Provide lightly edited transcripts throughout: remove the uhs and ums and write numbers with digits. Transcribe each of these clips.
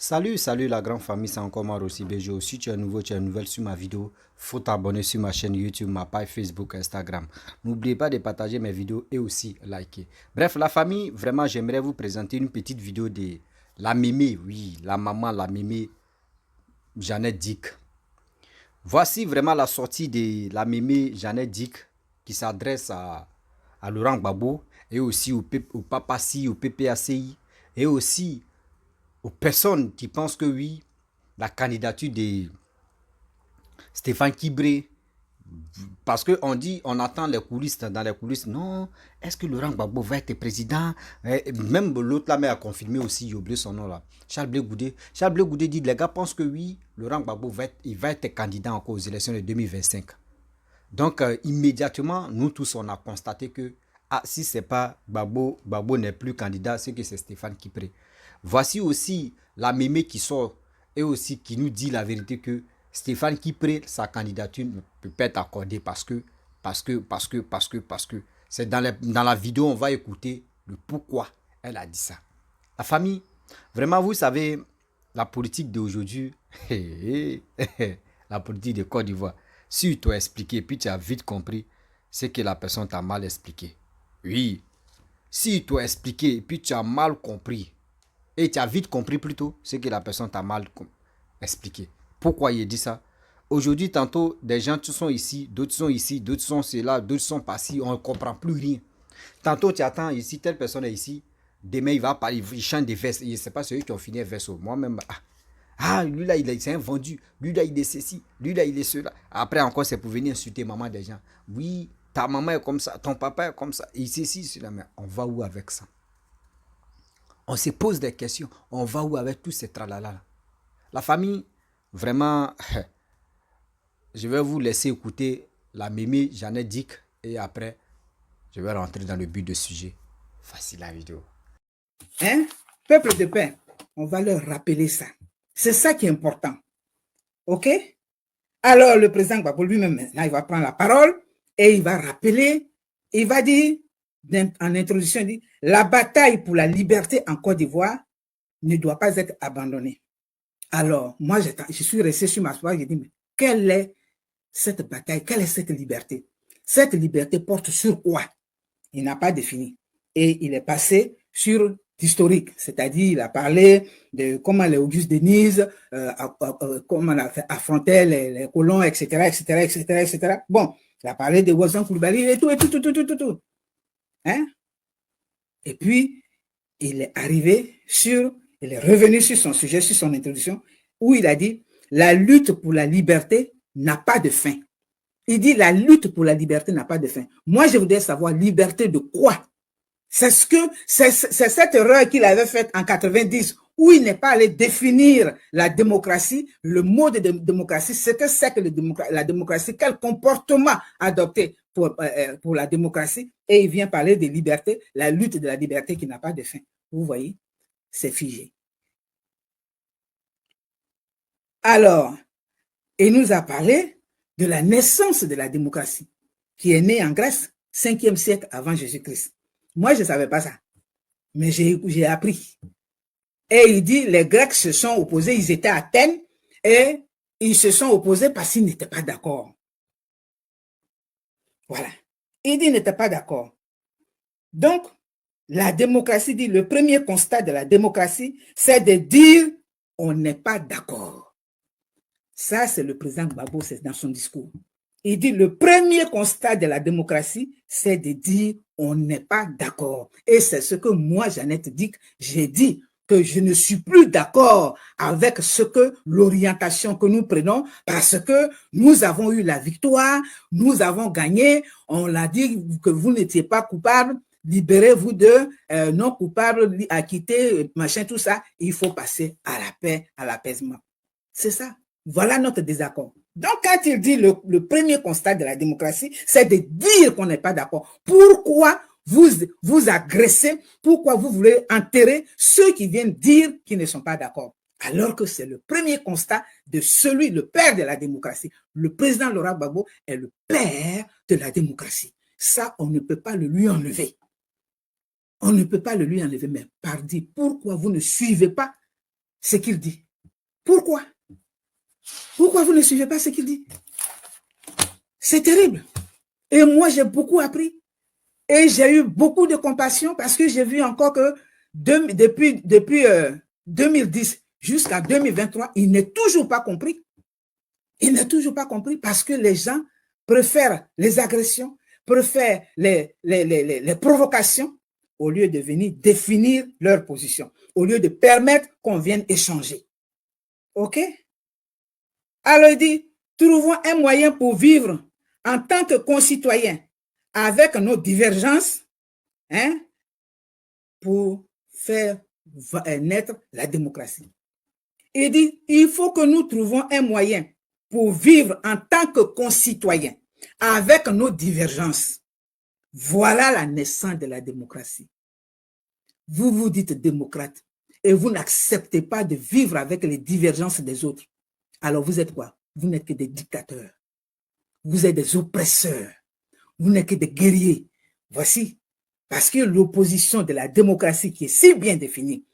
Salut la grande famille, c'est encore moi Rossi Bejo. Si tu es nouveau, tu es nouvelle sur ma vidéo, faut t'abonner sur ma chaîne YouTube, ma page Facebook, Instagram. N'oubliez pas de partager mes vidéos et aussi liker. Bref, la famille, vraiment, j'aimerais vous présenter une petite vidéo de la mémé, oui, la maman, la mémé, Jeannette Dick. Voici vraiment la sortie de la mémé Jeannette Dick qui s'adresse à Laurent Gbagbo et aussi au Papassi, au PPACI et aussi aux personnes qui pensent que oui, la candidature de Stéphane Kibré, parce qu'on dit, on attend les coulisses, dans les coulisses, non, est-ce que Laurent Gbagbo va être président? Même l'autre là, mais a confirmé aussi, j'ai oublié son nom là, Charles Blé Goudé. Charles Blé Goudé dit, les gars pensent que oui, Laurent Gbagbo va être candidat encore aux élections de 2025. Donc, immédiatement, nous tous, on a constaté que, ah, si c'est pas Gbagbo, Gbagbo n'est plus candidat, c'est que c'est Stéphane Kipré. Voici aussi la mémé qui sort et aussi qui nous dit la vérité que Stéphane Kipré, sa candidature ne peut pas être accordée parce que. C'est dans la vidéo, on va écouter le pourquoi elle a dit ça. La famille, vraiment, vous savez, la politique d'aujourd'hui, la politique de Côte d'Ivoire, si tu as expliqué, puis tu as vite compris, c'est que la personne t'a mal expliqué. Oui. Si tu as expliqué, puis tu as mal compris, et tu as vite compris plutôt, c'est que la personne t'a mal expliqué. Pourquoi il dit ça? Aujourd'hui, tantôt, des gens sont ici, d'autres sont ici, d'autres sont là, d'autres sont passés, on ne comprend plus rien. Tantôt, tu attends ici, telle personne est ici, demain, il va parler, il chante des vers. Ce n'est pas ceux qui ont fini un verso. Moi-même, lui là, c'est un vendu. Lui là, il est ceci. Lui là, il est cela. Après, encore, c'est pour venir insulter maman des gens. Oui, ta maman est comme ça, ton papa est comme ça. Il ceci, cela. Mais on va où avec ça? On se pose des questions. On va où avec tous ces tralala? La famille, vraiment, je vais vous laisser écouter la mémé Jeannette Dick et après, je vais rentrer dans le but du sujet. Facile la vidéo. Hein? Peuple de paix, on va leur rappeler ça. C'est ça qui est important. OK? Alors, le président Gbagbo lui-même, maintenant, il va prendre la parole et il va rappeler, il va dire, en introduction, il dit, la bataille pour la liberté en Côte d'Ivoire ne doit pas être abandonnée. Alors, moi, je suis resté sur ma soie, j'ai dit, mais quelle est cette bataille? Quelle est cette liberté? Cette liberté porte sur quoi? Il n'a pas défini. Et il est passé sur l'historique, c'est-à-dire il a parlé de comment les Auguste Denise, comment on a affronté les colons, etc., etc., etc., etc. Bon, il a parlé de Wazan Koulibaly et tout, et tout, tout, tout, tout, tout, tout. Hein? Et puis, il est revenu sur son sujet, sur son introduction, où il a dit, la lutte pour la liberté n'a pas de fin. Il dit, la lutte pour la liberté n'a pas de fin. Moi, je voudrais savoir, liberté de quoi? C'est cette erreur qu'il avait faite en 90 où il n'est pas allé définir la démocratie, le mot de démocratie, ce que c'est que la démocratie, quel comportement adopter pour la démocratie, et il vient parler de liberté, la lutte de la liberté qui n'a pas de fin. Vous voyez, c'est figé. Alors, il nous a parlé de la naissance de la démocratie, qui est née en Grèce, 5e siècle avant Jésus-Christ. Moi, je ne savais pas ça, mais j'ai appris. Et il dit, les Grecs se sont opposés, ils étaient à Athènes, et ils se sont opposés parce qu'ils n'étaient pas d'accord. Voilà. Il dit, ils n'étaient pas d'accord. Donc, la démocratie dit, le premier constat de la démocratie, c'est de dire, on n'est pas d'accord. Ça, c'est le président Gbagbo, c'est dans son discours. Il dit, le premier constat de la démocratie, c'est de dire, on n'est pas d'accord. Et c'est ce que moi, Jeannette Dick, j'ai dit, que je ne suis plus d'accord avec ce que l'orientation que nous prenons parce que nous avons eu la victoire, nous avons gagné, on l'a dit que vous n'étiez pas coupable, libérez-vous de non coupables, acquittés, machin, tout ça, il faut passer à la paix, à l'apaisement. C'est ça. Voilà notre désaccord. Donc, quand il dit le premier constat de la démocratie, c'est de dire qu'on n'est pas d'accord. Pourquoi vous agressez, pourquoi vous voulez enterrer ceux qui viennent dire qu'ils ne sont pas d'accord? Alors que c'est le premier constat de celui, le père de la démocratie. Le président Laurent Gbagbo est le père de la démocratie. Ça, on ne peut pas le lui enlever. On ne peut pas le lui enlever, mais pardi, pourquoi vous ne suivez pas ce qu'il dit. Pourquoi? Pourquoi vous ne suivez pas ce qu'il dit? C'est terrible. Et moi, j'ai beaucoup appris. Et j'ai eu beaucoup de compassion parce que j'ai vu encore que depuis 2010 jusqu'à 2023, il n'est toujours pas compris. Il n'est toujours pas compris parce que les gens préfèrent les agressions, préfèrent les provocations au lieu de venir définir leur position, au lieu de permettre qu'on vienne échanger. OK? Alors il dit, trouvons un moyen pour vivre en tant que concitoyens avec nos divergences, hein, pour faire naître la démocratie. Il dit, il faut que nous trouvions un moyen pour vivre en tant que concitoyens avec nos divergences. Voilà la naissance de la démocratie. Vous vous dites démocrate et vous n'acceptez pas de vivre avec les divergences des autres. Alors vous êtes quoi? Vous n'êtes que des dictateurs. Vous êtes des oppresseurs. Vous n'êtes que des guerriers. Voici. Parce que l'opposition de la démocratie qui est si bien définie,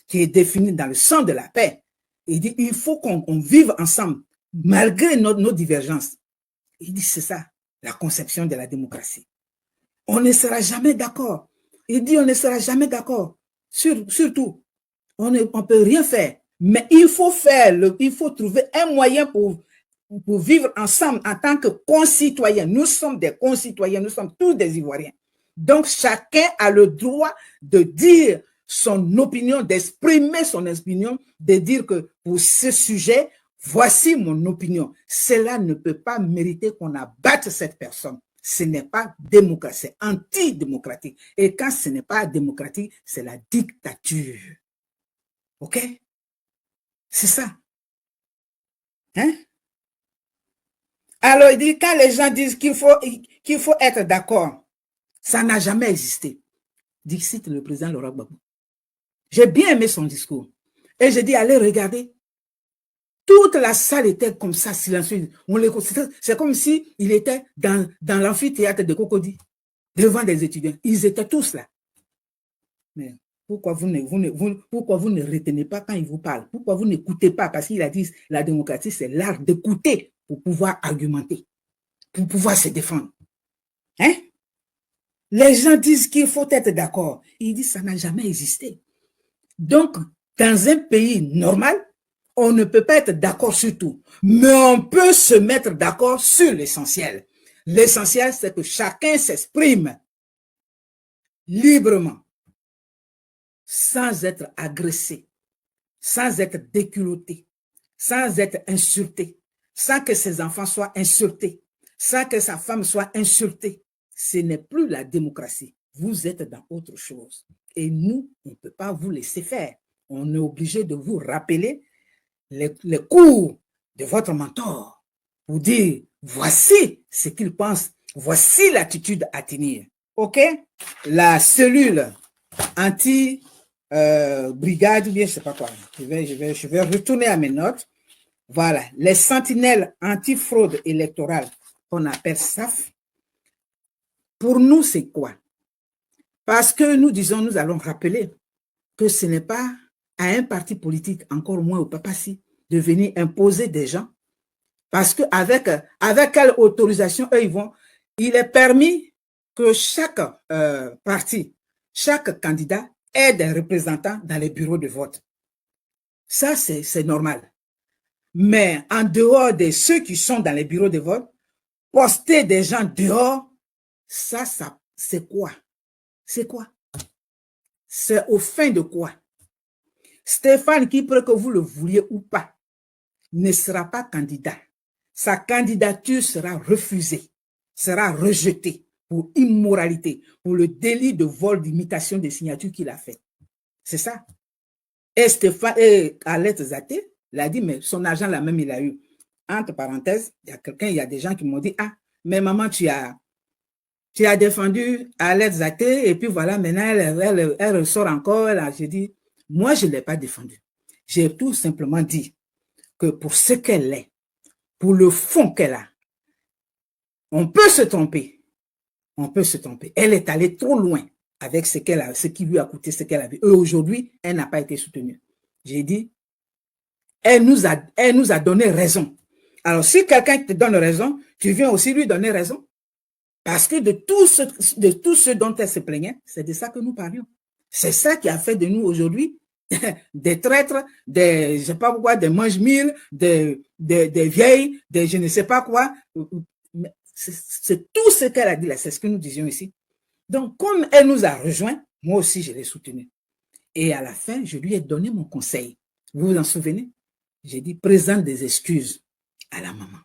qui est définie dans le sang de la paix, il dit il faut qu'on vive ensemble malgré nos divergences. Il dit c'est ça, la conception de la démocratie. On ne sera jamais d'accord. Il dit on ne sera jamais d'accord. Surtout, on ne peut rien faire. Mais il faut trouver un moyen pour vivre ensemble en tant que concitoyens. Nous sommes des concitoyens, nous sommes tous des Ivoiriens. Donc, chacun a le droit de dire son opinion, d'exprimer son opinion, de dire que pour ce sujet, voici mon opinion. Cela ne peut pas mériter qu'on abatte cette personne. Ce n'est pas démocratique, c'est antidémocratique. Et quand ce n'est pas démocratique, c'est la dictature. OK? C'est ça. Hein? Alors, il dit, quand les gens disent qu'il faut être d'accord, ça n'a jamais existé. Dixit le président Laurent Gbagbo. J'ai bien aimé son discours. Et j'ai dit, allez regarder. Toute la salle était comme ça, silencieuse. C'est comme s'il était dans l'amphithéâtre de Cocody, devant des étudiants. Ils étaient tous là. Mais pourquoi vous ne retenez pas quand il vous parle? Pourquoi vous n'écoutez pas? Parce qu'il a dit, la démocratie, c'est l'art d'écouter pour pouvoir argumenter, pour pouvoir se défendre. Hein? Les gens disent qu'il faut être d'accord. Il dit, ça n'a jamais existé. Donc, dans un pays normal, on ne peut pas être d'accord sur tout, mais on peut se mettre d'accord sur l'essentiel. L'essentiel, c'est que chacun s'exprime librement, sans être agressé, sans être déculotté, sans être insulté, sans que ses enfants soient insultés, sans que sa femme soit insultée. Ce n'est plus la démocratie. Vous êtes dans autre chose. Et nous, on ne peut pas vous laisser faire. On est obligé de vous rappeler les cours de votre mentor pour dire, voici ce qu'il pense, voici l'attitude à tenir. OK? La cellule anti-brigade, bien, je ne sais pas quoi. Je vais retourner à mes notes. Voilà, les sentinelles anti-fraude électorale, qu'on appelle SAF. Pour nous, c'est quoi? Parce que nous disons, nous allons rappeler que ce n'est pas à un parti politique, encore moins au Papassi, de venir imposer des gens. Parce qu'avec quelle autorisation, eux, il est permis que chaque parti, chaque candidat ait des représentants dans les bureaux de vote. Ça, c'est normal. Mais en dehors de ceux qui sont dans les bureaux de vote, poster des gens dehors, ça c'est quoi? C'est quoi? C'est au fin de quoi? Stéphane Kipre, que vous le vouliez ou pas, ne sera pas candidat. Sa candidature sera refusée, sera rejetée pour immoralité, pour le délit de vol d'imitation des signatures qu'il a fait. C'est ça. Et Stéphane, et Alette Zaté l'a dit, mais son argent là même, il a eu. Entre parenthèses, il y a des gens qui m'ont dit, ah, mais maman, tu as défendu Alette Zaté, et puis voilà, maintenant, elle ressort encore. J'ai dit, moi, je ne l'ai pas défendu. J'ai tout simplement dit que pour ce qu'elle est, pour le fond qu'elle a, on peut se tromper. On peut se tromper. Elle est allée trop loin avec ce qui lui a coûté ce qu'elle avait. Et aujourd'hui, elle n'a pas été soutenue. J'ai dit, elle nous a donné raison. Alors, si quelqu'un te donne raison, tu viens aussi lui donner raison. Parce que de tout ce dont elle se plaignait, c'est de ça que nous parlions. C'est ça qui a fait de nous aujourd'hui des traîtres, des, je sais pas quoi, des mange-mille, des vieilles, des je ne sais pas quoi. C'est tout ce qu'elle a dit là, c'est ce que nous disions ici. Donc, comme elle nous a rejoints, moi aussi, je l'ai soutenue. Et à la fin, je lui ai donné mon conseil. Vous vous en souvenez? J'ai dit, présente des excuses à la maman.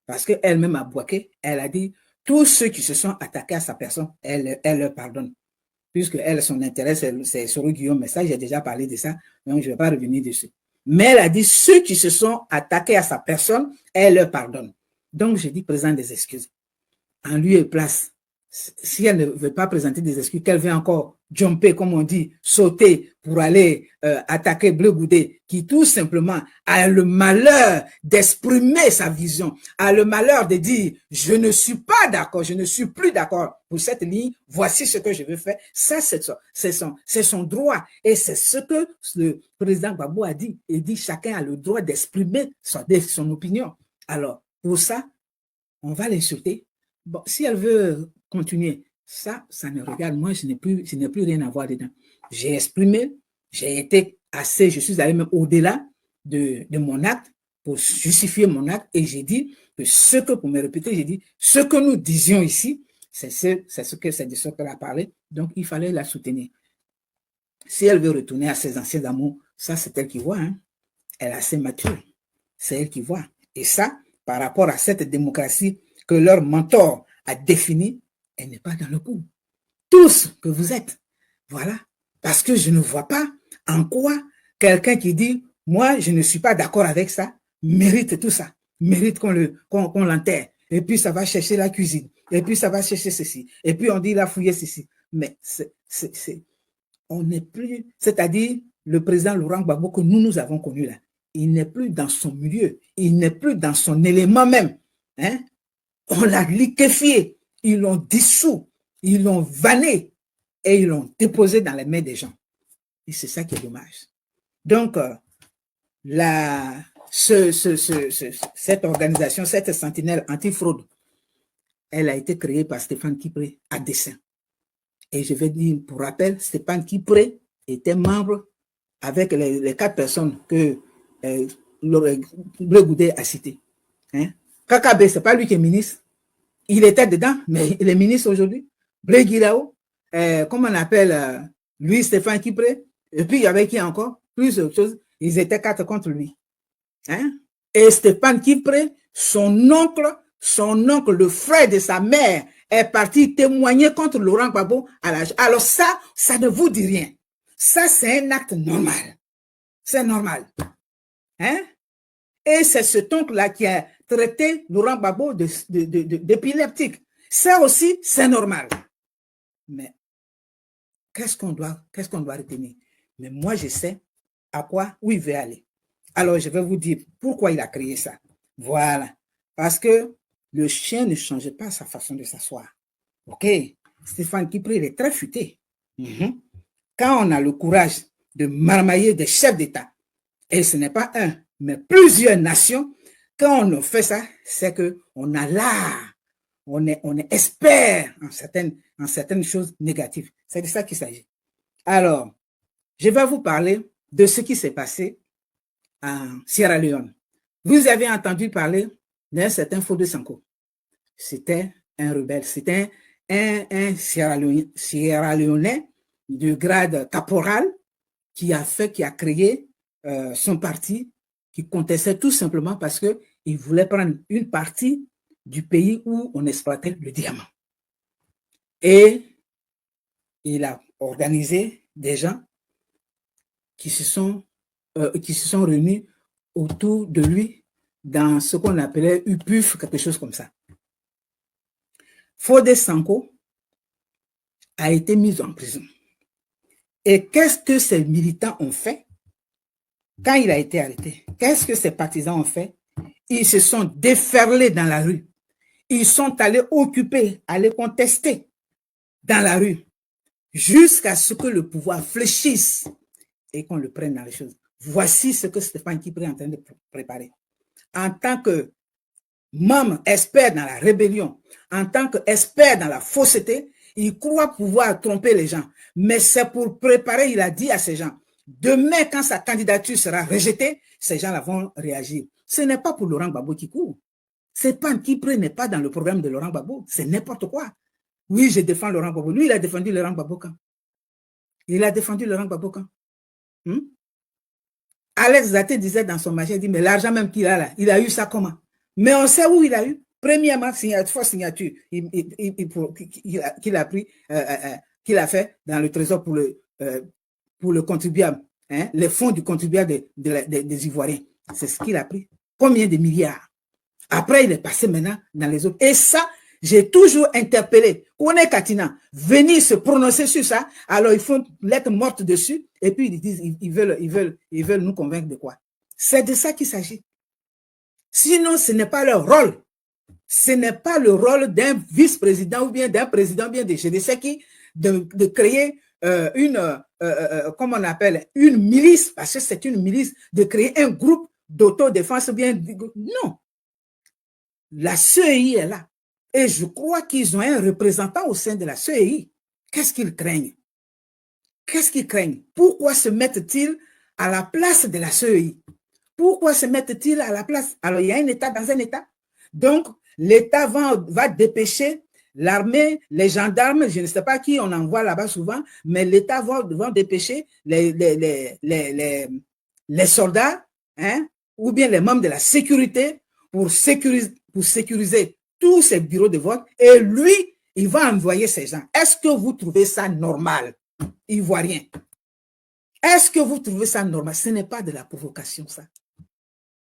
Parce qu'elle-même a boqué, elle a dit, tous ceux qui se sont attaqués à sa personne, elle leur pardonne. Puisque elle, son intérêt, c'est sur Guillaume, mais ça, j'ai déjà parlé de ça, donc je ne vais pas revenir dessus. Mais elle a dit, ceux qui se sont attaqués à sa personne, elle leur pardonne. Donc, j'ai dit, présente des excuses. En lieu et place, si elle ne veut pas présenter des excuses, qu'elle veut encore jumper, comme on dit, sauter pour aller attaquer Bleu Goudé, qui tout simplement a le malheur d'exprimer sa vision, a le malheur de dire, je ne suis pas d'accord, je ne suis plus d'accord pour cette ligne, voici ce que je veux faire. Ça, c'est son droit. Et c'est ce que le président Gbagbo a dit. Il dit, chacun a le droit d'exprimer son opinion. Alors, pour ça, on va l'insulter. Bon, si elle veut continuer, ça me regarde. Moi, je n'ai plus rien à voir dedans. J'ai exprimé, j'ai été assez, je suis allé même au-delà de mon acte pour justifier mon acte et j'ai dit que pour me répéter, j'ai dit, ce que nous disions ici, c'est de ce qu'elle a parlé, donc il fallait la soutenir. Si elle veut retourner à ses anciens amours, ça c'est elle qui voit, hein. Elle est assez mature, c'est elle qui voit. Et ça, par rapport à cette démocratie que leur mentor a définie, elle n'est pas dans le coup. Tous que vous êtes, voilà. Parce que je ne vois pas en quoi quelqu'un qui dit, moi, je ne suis pas d'accord avec ça, mérite tout ça, mérite qu'on l'enterre. Et puis, ça va chercher la cuisine. Et puis, ça va chercher ceci. Et puis, on dit, il a fouillé ceci. Mais on n'est plus, c'est-à-dire, le président Laurent Gbagbo que nous avons connu là, il n'est plus dans son milieu, il n'est plus dans son élément même. Hein? On l'a liquéfié, ils l'ont dissous, ils l'ont vanné et ils l'ont déposé dans les mains des gens. Et c'est ça qui est dommage. Donc, cette organisation, cette sentinelle anti-fraude, elle a été créée par Stéphane Kipré à dessein. Et je vais dire, pour rappel, Stéphane Kipré était membre avec les 4 personnes que Bleu Goudé a citées. Hein? Kakabe, ce n'est pas lui qui est ministre. Il était dedans, mais il est ministre aujourd'hui. Blé Guirao, comment on appelle lui, Stéphane Kipré, et puis il y avait qui encore? Plus autre chose, ils étaient 4 contre lui. Hein? Et Stéphane Kipré, son oncle, le frère de sa mère, est parti témoigner contre Laurent Gbagbo à l'âge. Alors ça ne vous dit rien. Ça, c'est un acte normal. C'est normal. Hein? Et c'est cet oncle-là qui a traité Laurent Gbagbo d'épileptique. Ça aussi, c'est normal. Mais qu'est-ce qu'on doit retenir? Mais moi, je sais où il veut aller. Alors, je vais vous dire pourquoi il a créé ça. Voilà. Parce que le chien ne change pas sa façon de s'asseoir. OK? Stéphane Kipré, il est très futé. Quand on a le courage de marmailler des chefs d'État, et ce n'est pas un, mais plusieurs nations, quand on fait ça, c'est qu'on a l'art, on est expert en certaines choses négatives. C'est de ça qu'il s'agit. Alors, je vais vous parler de ce qui s'est passé en Sierra Leone. Vous avez entendu parler d'un certain Fodé Sanko. C'était un rebelle, c'était un Sierra Leonais de grade caporal qui a créé son parti qui contestait tout simplement parce qu'il voulait prendre une partie du pays où on exploitait le diamant. Et il a organisé des gens qui se sont réunis autour de lui dans ce qu'on appelait UPUF, quelque chose comme ça. Fodé Sanko a été mis en prison. Et qu'est-ce que ces militants ont fait quand il a été arrêté? Qu'est-ce que ces partisans ont fait? Ils se sont déferlés dans la rue. Ils sont allés occuper, aller contester dans la rue jusqu'à ce que le pouvoir fléchisse et qu'on le prenne dans les choses. Voici ce que Stéphane Kipré est en train de préparer. En tant que membre expert dans la rébellion, en tant qu'expert dans la fausseté, il croit pouvoir tromper les gens. Mais c'est pour préparer, il a dit à ces gens, demain, quand sa candidature sera rejetée, ces gens-là vont réagir. Ce n'est pas pour Laurent Gbagbo qui court. Stéphane Kipré n'est pas dans le programme de Laurent Gbagbo. C'est n'importe quoi. Oui, je défends Laurent Gbagbo. Lui, il a défendu Laurent Gbagbo quand? Il a défendu Laurent Gbagbo quand? Alex Zaté disait dans son machin, il dit, mais l'argent même qu'il a là, il a eu ça comment? Mais on sait où il a eu. Premièrement, fausse signature qu'il a pris, qu'il a fait dans le trésor pour le contribuable, hein, les fonds du contribuable des Ivoiriens. C'est ce qu'il a pris. Combien de milliards? Après, il est passé maintenant dans les autres. Et ça, j'ai toujours interpellé Kone Katina, venir se prononcer sur ça, alors ils font lettre morte dessus, et puis ils disent, ils veulent nous convaincre de quoi? C'est de ça qu'il s'agit. Sinon, ce n'est pas leur rôle. Ce n'est pas le rôle d'un vice-président ou bien d'un président, bien de je ne sais qui, de créer comment on appelle, une milice, parce que c'est une milice, de créer un groupe d'autodéfense ou bien, non. La CEI est là. Et je crois qu'ils ont un représentant au sein de la CEI. Qu'est-ce qu'ils craignent? Qu'est-ce qu'ils craignent? Pourquoi se mettent-ils à la place de la CEI? Pourquoi se mettent-ils à la place? Alors, il y a un État dans un État. Donc, l'État va dépêcher l'armée, les gendarmes, je ne sais pas qui on envoie là-bas souvent, mais l'État va dépêcher les soldats, hein, ou bien les membres de la sécurité pour sécuriser tous ces bureaux de vote, et lui, il va envoyer ces gens. Est-ce que vous trouvez ça normal, Ivoirien? Est-ce que vous trouvez ça normal? Ce n'est pas de la provocation, ça.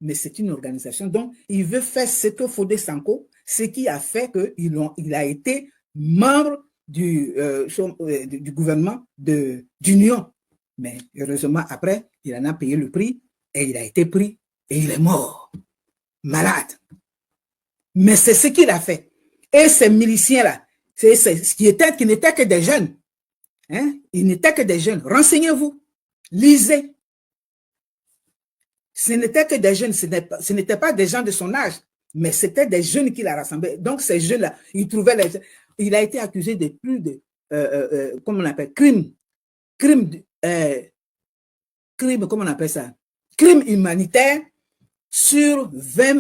Mais c'est une organisation. Donc, il veut faire ce que Fodé Sanko, ce qui a fait qu'il a été membre du gouvernement d'union. Mais heureusement, après, il en a payé le prix et il a été pris et il est mort, malade. Mais c'est ce qu'il a fait. Et ces miliciens-là, qui n'étaient que des jeunes. Hein? Ils n'étaient que des jeunes. Renseignez-vous. Lisez. Ce n'était que des jeunes. Ce n'était pas des gens de son âge. Mais c'était des jeunes qu'il a rassemblés. Donc, ces jeunes-là, il a été accusé de plus de, comment on appelle, crime, comment on appelle ça? Crime humanitaire sur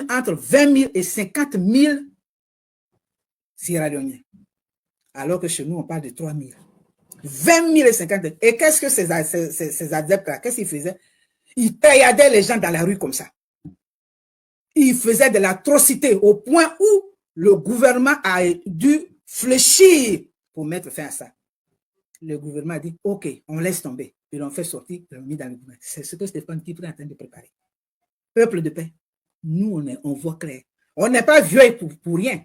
entre 20 000 et 50 000 Sierra Leonéens. Alors que chez nous, on parle de 3 000. 20 000 et 50 000. Et qu'est-ce que ces adeptes-là, qu'est-ce qu'ils faisaient? Ils tailladaient les gens dans la rue comme ça. Ils faisaient de l'atrocité au point où le gouvernement a dû fléchir pour mettre fin à ça. Le gouvernement a dit, OK, on laisse tomber. Ils l'ont fait sortir, ils l'ont mis dans le gouvernement. C'est ce que Stéphane Kipré est en train de préparer. Peuple de paix, nous, on voit clair. On n'est pas vieux pour rien.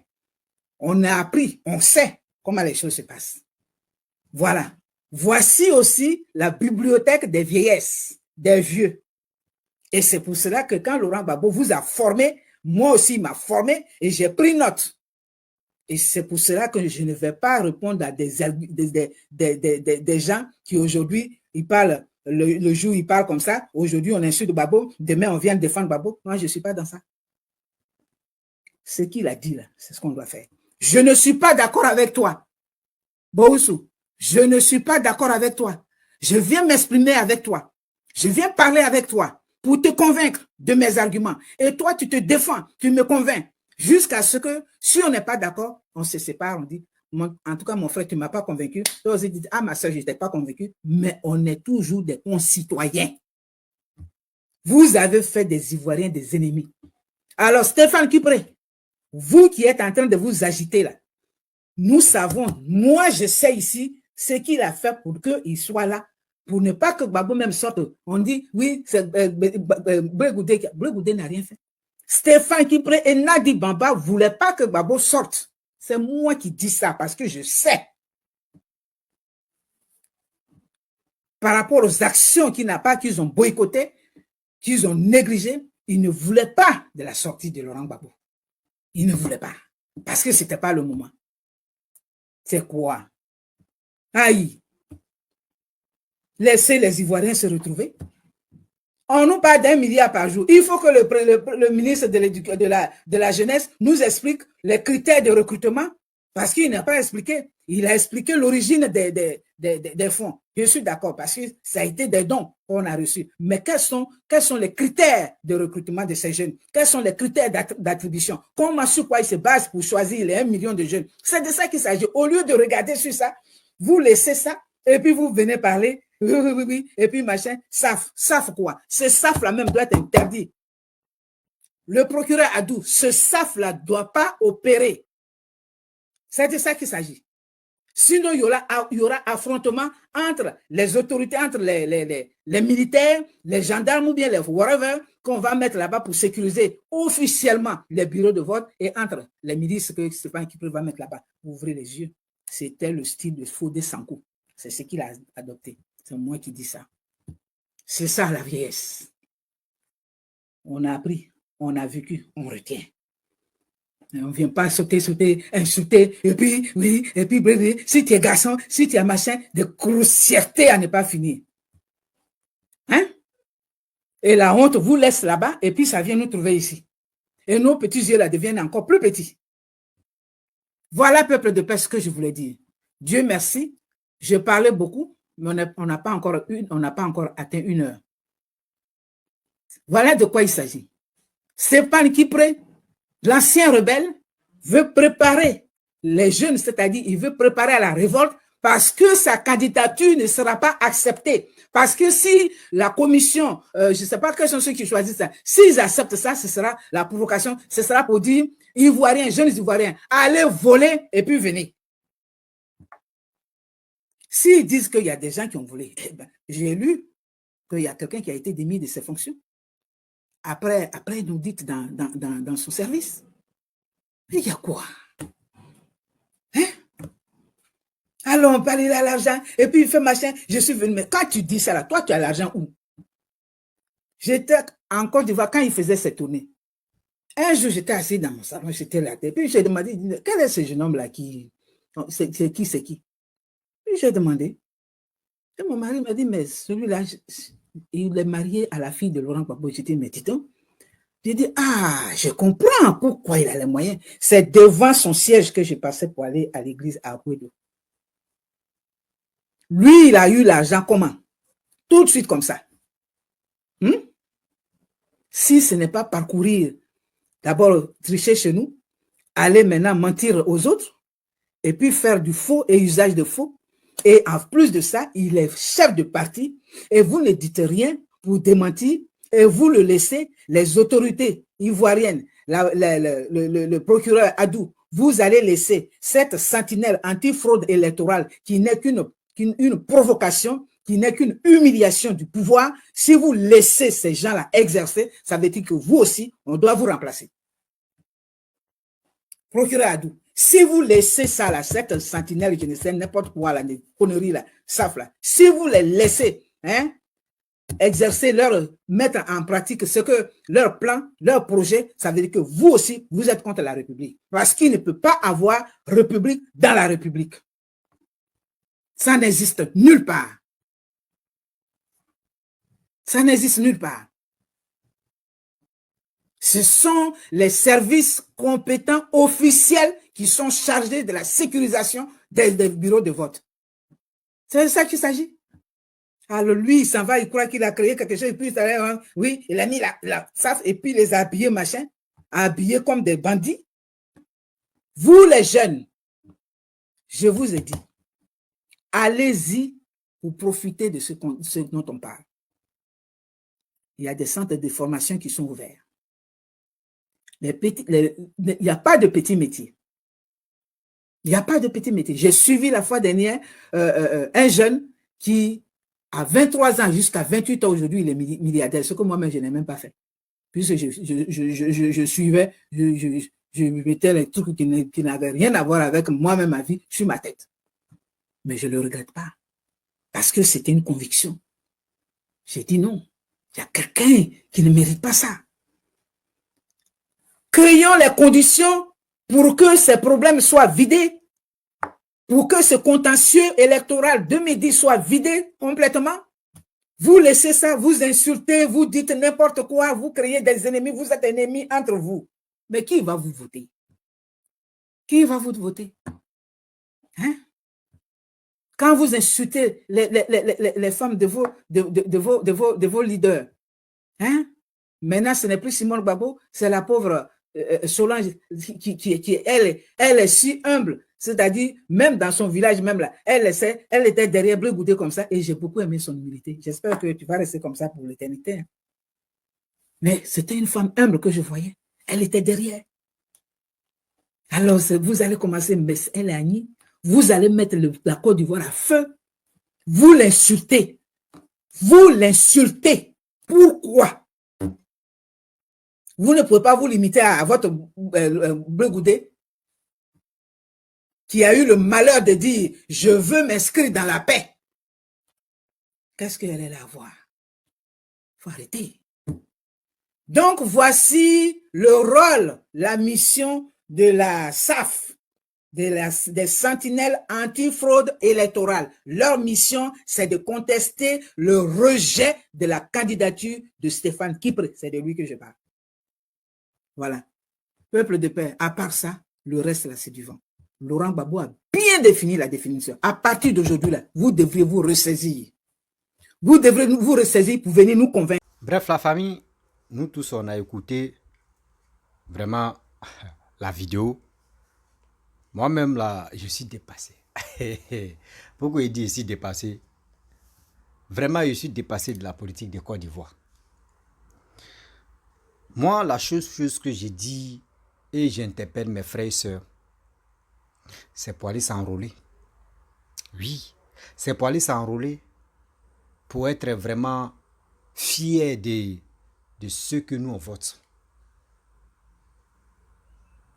On a appris, on sait comment les choses se passent. Voilà. Voici aussi la bibliothèque des vieillesses, des vieux. Et c'est pour cela que quand Laurent Gbagbo vous a formé, moi aussi il m'a formé et j'ai pris note. Et c'est pour cela que je ne vais pas répondre à des gens qui aujourd'hui, ils parlent, le jour ils parlent comme ça, aujourd'hui on insulte Gbagbo, demain on vient défendre Gbagbo. Moi je ne suis pas dans ça. Ce qu'il a dit là, c'est ce qu'on doit faire. Je ne suis pas d'accord avec toi, Boussou. Je ne suis pas d'accord avec toi. Je viens m'exprimer avec toi. Je viens parler avec toi pour te convaincre de mes arguments. Et toi, tu te défends, tu me convaincs. Jusqu'à ce que, si on n'est pas d'accord, on se sépare, on dit, en tout cas, mon frère, tu ne m'as pas convaincu. Toi aussi, tu dis, ah, ma soeur, je n'étais pas convaincu. Mais on est toujours des concitoyens. Vous avez fait des Ivoiriens des ennemis. Alors, Stéphane Kipré, vous qui êtes en train de vous agiter là, nous savons, moi je sais ici ce qu'il a fait pour qu'il soit là, pour ne pas que Gbagbo même sorte. On dit, oui, Blé Goudé n'a rien fait. Stéphane Kipré et Nadi Bamba ne voulaient pas que Gbagbo sorte. C'est moi qui dis ça parce que je sais. Par rapport aux actions qu'ils ont boycottées, qu'ils ont négligées, ils ne voulaient pas de la sortie de Laurent Gbagbo. Ils ne voulaient pas. Parce que ce n'était pas le moment. C'est quoi? Aïe! Laissez les Ivoiriens se retrouver. On nous parle d'1 milliard par jour. Il faut que le ministre de la Jeunesse nous explique les critères de recrutement parce qu'il n'a pas expliqué. Il a expliqué l'origine des fonds. Je suis d'accord parce que ça a été des dons qu'on a reçus. Mais quels sont les critères de recrutement de ces jeunes? Quels sont les critères d'attribution? Comment, sur quoi ils se basent pour choisir les 1 million de jeunes? C'est de ça qu'il s'agit. Au lieu de regarder sur ça, vous laissez ça et puis vous venez parler. Oui, et puis machin, SAF quoi? Ce SAF-là même doit être interdit. Le procureur Adou, ce SAF-là ne doit pas opérer. C'est de ça qu'il s'agit. Sinon, il y aura affrontement entre les autorités, entre les militaires, les gendarmes ou bien les whatever qu'on va mettre là-bas pour sécuriser officiellement les bureaux de vote et entre les milices que Stéphane Kipre va mettre là-bas. Ouvrez les yeux. C'était le style de Fodé Sankou. C'est ce qu'il a adopté. C'est moi qui dis ça. C'est ça la vieillesse. On a appris, on a vécu, on retient. On ne vient pas sauter, insulter, et puis, oui, et puis, bébé, si tu es garçon, si tu es machin, de grossièreté à ne pas finir. Hein? Et la honte vous laisse là-bas, et puis ça vient nous trouver ici. Et nos petits yeux là deviennent encore plus petits. Voilà, peuple de paix, ce que je voulais dire. Dieu merci, je parlais beaucoup, mais on n'a pas encore atteint 1 heure. Voilà de quoi il s'agit. Stéphane Kipre, l'ancien rebelle, veut préparer les jeunes, c'est-à-dire il veut préparer à la révolte parce que sa candidature ne sera pas acceptée. Parce que si la commission, je ne sais pas quels sont ceux qui choisissent ça, s'ils acceptent ça, ce sera la provocation, ce sera pour dire, Ivoiriens, jeunes Ivoiriens, allez voler et puis venez. S'ils disent qu'il y a des gens qui ont volé, eh ben, j'ai lu qu'il y a quelqu'un qui a été démis de ses fonctions. Après, ils nous dites dans son service. Il y a quoi? Hein? Alors, on parle de l'argent, et puis il fait machin, je suis venu. Mais quand tu dis ça là, toi, tu as l'argent où? J'étais en Côte d'Ivoire quand il faisait ses tournées. Un jour, j'étais assis dans mon salon, j'étais là, et puis j'ai demandé, quel est ce jeune homme là qui... C'est qui? Puis j'ai demandé. Et mon mari m'a dit, mais celui-là, il est marié à la fille de Laurent Gbagbo. J'ai dit, mais dis donc. J'ai dit, je comprends pourquoi il a les moyens. C'est devant son siège que je passais pour aller à l'église à Abuedo. Lui, il a eu l'argent comment? Tout de suite comme ça. Si ce n'est pas parcourir, d'abord tricher chez nous, aller maintenant mentir aux autres, et puis faire du faux et usage de faux. Et en plus de ça, il est chef de parti et vous ne dites rien pour démentir et vous le laissez, les autorités ivoiriennes, le procureur Adou, vous allez laisser cette sentinelle anti-fraude électorale qui n'est qu'une provocation, qui n'est qu'une humiliation du pouvoir. Si vous laissez ces gens-là exercer, ça veut dire que vous aussi, on doit vous remplacer. Procureur Adou, si vous laissez ça là, cette sentinelle, je ne sais n'importe quoi là, des conneries là, SAF là, si vous les laissez, exercer mettre en pratique ce que leur plan, leur projet, ça veut dire que vous aussi, vous êtes contre la République. Parce qu'il ne peut pas avoir République dans la République. Ça n'existe nulle part. Ça n'existe nulle part. Ce sont les services compétents officiels qui sont chargés de la sécurisation des bureaux de vote. C'est de ça qu'il s'agit. Alors lui, il s'en va, il croit qu'il a créé quelque chose, et puis oui, il a mis la SAF et puis les a habillés, machin, habillés comme des bandits. Vous les jeunes, je vous ai dit, allez-y pour profiter de ce dont on parle. Il y a des centres de formation qui sont ouverts. Il n'y a pas de petits métiers. Il n'y a pas de petits métiers. J'ai suivi la fois dernière un jeune qui, à 23 ans jusqu'à 28 ans aujourd'hui, il est milliardaire, ce que moi-même, je n'ai même pas fait. Puisque je suivais, je mettais les trucs qui n'avaient rien à voir avec moi-même, ma vie, sur ma tête. Mais je ne le regrette pas. Parce que c'était une conviction. J'ai dit non. Il y a quelqu'un qui ne mérite pas ça. Créons les conditions pour que ces problèmes soient vidés, pour que ce contentieux électoral 2010 soit vidé complètement. Vous laissez ça, vous insultez, vous dites n'importe quoi, vous créez des ennemis, vous êtes ennemis entre vous. Mais qui va vous voter? Qui va vous voter? Hein? Quand vous insultez les femmes de vos leaders, hein? Maintenant, ce n'est plus Simone Gbagbo, c'est la pauvre Solange qui elle est si humble. C'est-à-dire, même dans son village, même là, elle était derrière Bleu Goudé comme ça, et j'ai beaucoup aimé son humilité. J'espère que tu vas rester comme ça pour l'éternité. Mais c'était une femme humble que je voyais. Elle était derrière. Alors, vous allez commencer, mais elle est Agni, vous allez mettre la Côte d'Ivoire à feu. Vous l'insultez. Vous l'insultez. Pourquoi? Vous ne pouvez pas vous limiter à votre Bleu Goudé qui a eu le malheur de dire « Je veux m'inscrire dans la paix ». Qu'est-ce qu'elle est là à voir? Il faut arrêter. Donc, voici le rôle, la mission de la SAF, des sentinelles anti-fraude électorale. Leur mission, c'est de contester le rejet de la candidature de Stéphane Kipré. C'est de lui que je parle. Voilà. Peuple de paix, à part ça, le reste là, c'est du vent. Laurent Gbagbo a bien défini la définition. À partir d'aujourd'hui, là, vous devriez vous ressaisir. Vous devrez vous ressaisir pour venir nous convaincre. Bref, la famille, nous tous, on a écouté vraiment la vidéo. Moi-même, là, je suis dépassé. Pourquoi il dit ici dépassé? Vraiment, je suis dépassé de la politique de Côte d'Ivoire. Moi, la chose que j'ai dit et j'interpelle mes frères et sœurs, c'est pour aller s'enrôler. Oui, c'est pour aller s'enrôler, pour être vraiment fier de ceux que nous on vote.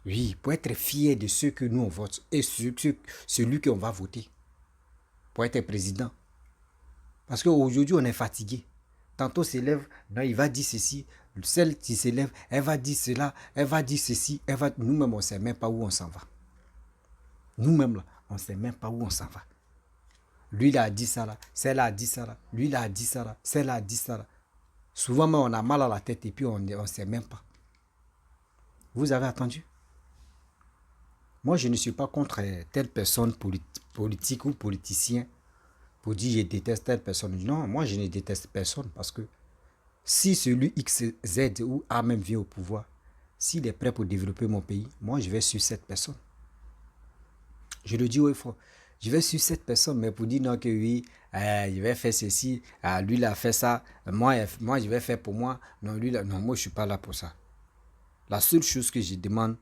Oui, pour être fier de ceux que nous on vote et celui qu'on va voter pour être président. Parce qu'aujourd'hui, on est fatigué. Tantôt s'élève, non, il va dire ceci. Celle qui s'élève, elle va dire cela, elle va dire ceci. Nous-mêmes, on ne sait même pas où on s'en va. Nous-mêmes, là, on ne sait même pas où on s'en va. Lui, il a dit ça là, celle-là a dit ça là, lui, il a dit ça là, celle-là a dit ça là. Souvent, on a mal à la tête et puis on ne sait même pas. Vous avez attendu? Moi, je ne suis pas contre telle personne politique ou politicien pour dire je déteste telle personne. Non, moi, je ne déteste personne parce que si celui X, Z ou A même vient au pouvoir, s'il est prêt pour développer mon pays, moi, je vais suivre cette personne. Je le dis haut et fort. Je vais suivre cette personne, mais pour dire non que oui, je vais faire ceci, lui, il a fait ça, moi, je vais faire pour moi. Non, lui, là, non, moi, je ne suis pas là pour ça. La seule chose que je demande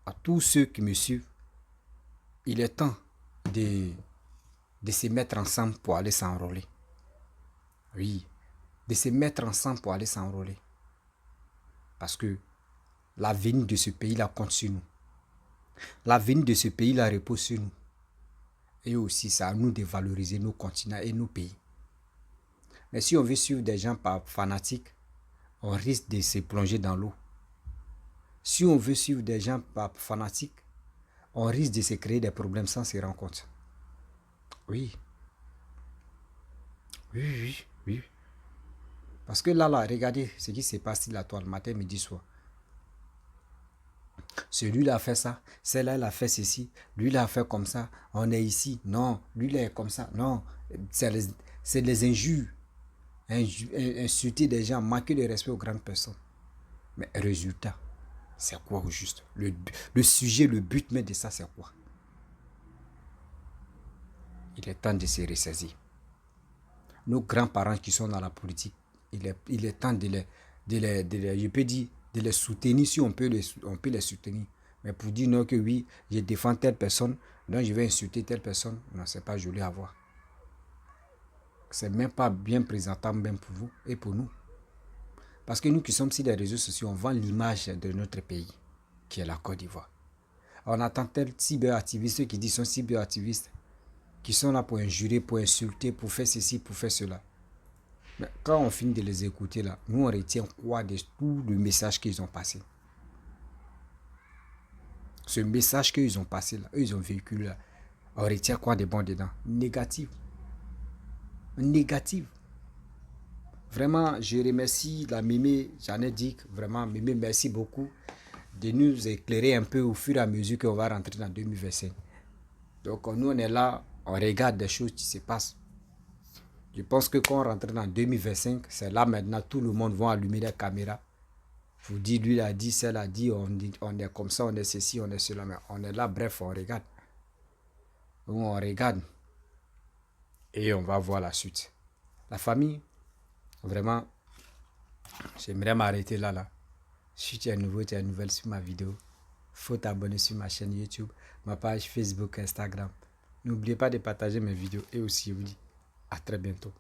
à tous ceux qui me suivent, il est temps de se mettre ensemble pour aller s'enrôler. Oui, de se mettre ensemble pour aller s'enrôler. Parce que l'avenir de ce pays-là compte sur nous. L'avenir de ce pays-là repose sur nous. Et aussi, c'est à nous de valoriser nos continents et nos pays. Mais si on veut suivre des gens par fanatiques, on risque de se plonger dans l'eau. Si on veut suivre des gens par fanatiques, on risque de se créer des problèmes sans se rendre compte. Oui. Oui. Parce que là, regardez ce qui s'est passé là, toi, le matin, midi, soir. Celui-là a fait ça, celle-là, elle a fait ceci, lui-là a fait comme ça, on est ici, non, lui-là est comme ça, non. C'est les injures, insulter des gens, manquer de respect aux grandes personnes. Mais résultat, c'est quoi au juste? Le sujet, le but même de ça, c'est quoi? Il est temps de se ressaisir. Nos grands-parents qui sont dans la politique, il est temps je peux dire, de les soutenir si on peut les soutenir. Mais pour dire non que oui, je défends telle personne, donc je vais insulter telle personne, non, c'est pas joli à voir. C'est même pas bien présentable même pour vous et pour nous. Parce que nous qui sommes sur les réseaux sociaux, on vend l'image de notre pays, qui est la Côte d'Ivoire. On attend tel cyberactivistes, ceux qui disent sont cyberactivistes, qui sont là pour injurer, pour insulter, pour faire ceci, pour faire cela. Mais quand on finit de les écouter là, nous on retient quoi de tout le message qu'ils ont passé? Ce message qu'ils ont passé là, eux ils ont véhiculé là, on retient quoi de bon dedans? Négatif. Négatif. Vraiment, je remercie la Mémé, j'en ai dit, vraiment, Mémé, merci beaucoup de nous éclairer un peu au fur et à mesure qu'on va rentrer dans 2025. Donc, nous, on est là, on regarde des choses qui se passent. Je pense que quand on rentre dans 2025, c'est là maintenant, tout le monde va allumer les caméras. Vous dites, lui l'a dit, celle a dit, on est comme ça, on est ceci, on est cela, mais on est là, bref, on regarde. On regarde et on va voir la suite. La famille, vraiment, j'aimerais m'arrêter là. Si tu es nouveau, tu es nouvelle sur ma vidéo, faut t'abonner sur ma chaîne YouTube, ma page Facebook, Instagram. N'oubliez pas de partager mes vidéos et aussi, je vous dis à très bientôt.